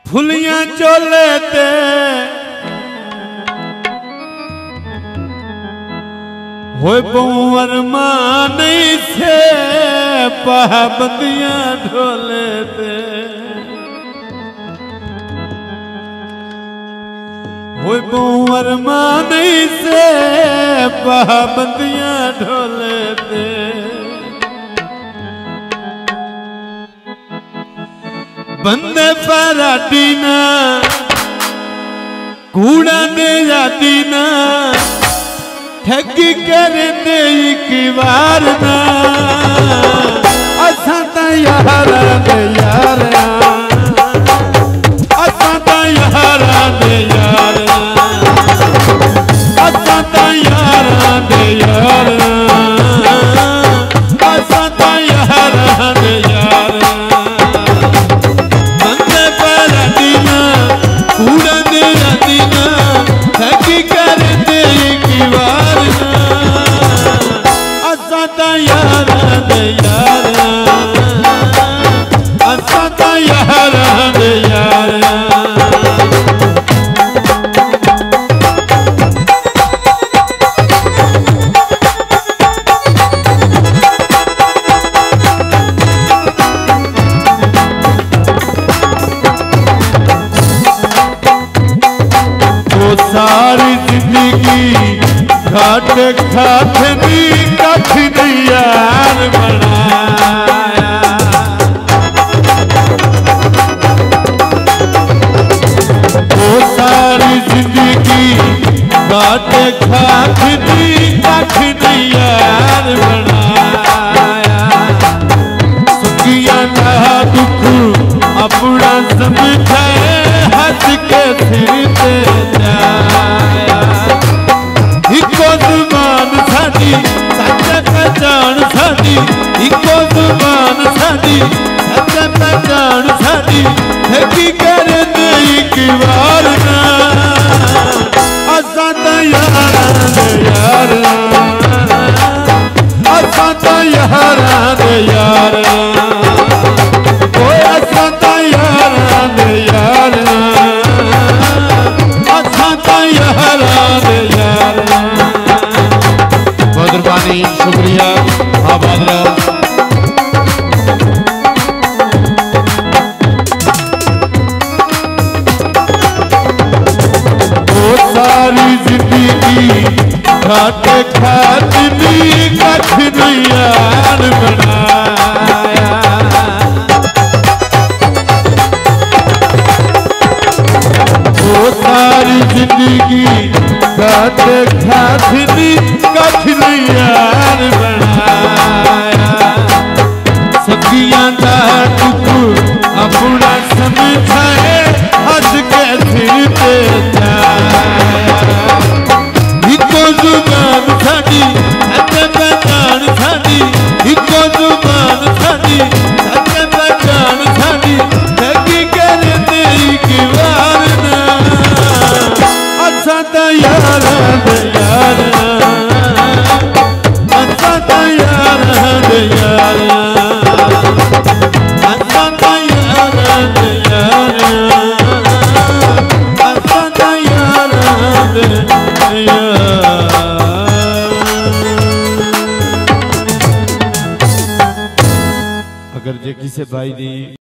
फुलियां चोले ते होए बहुवर मां नहीं से पाबंदियां ढोले ते होए बहुवर मां नहीं से पाबंदियां ढोले ते बंदे पराटी ना कूड़ा दे जाती ना ठगी कर दे एक बार ना असा ता यारा दे यारा असा ता यारा दे यारा असा ता यारा दे यारा असा ता यारा दे यारा सारी जिंदगी घाट खात नी कख नहीं यार बनाया वो सारी जिंदगी घाट खात नी कख नहीं यार बनाया सुखिया ना दुख अपना समझाए हंस के सिर पे इको जुबान साडी सच पहचान साडी इको जुबान साडी सच पहचान साडी ठगी कर दे एक बार ना असा ता यारा दे यारा असा ता यारा दे यारा ओए असा ता यारा दे यारा असा ता यारा दे यारा। मेहरबानी शुक्रिया आबाद रहो। वो सारी जिंदगी घाट खात नी कख नहीं यार बनाया वो सारी जिंदगी घाट खात नी कख नहीं यार बनाया सखियां दा दुख अपना समझाए हंस के सिर पे जाया इको जुबान साडी सच पहचान साडी इको जुबान साडी सच पहचान साडी ठगी कर दे एक बार ना असा ता यारा दे यारा असा ता यारा दे यारा असा ता यारा दे यारा असा ता यारा दे यारा। अगर जे किसी भाई दी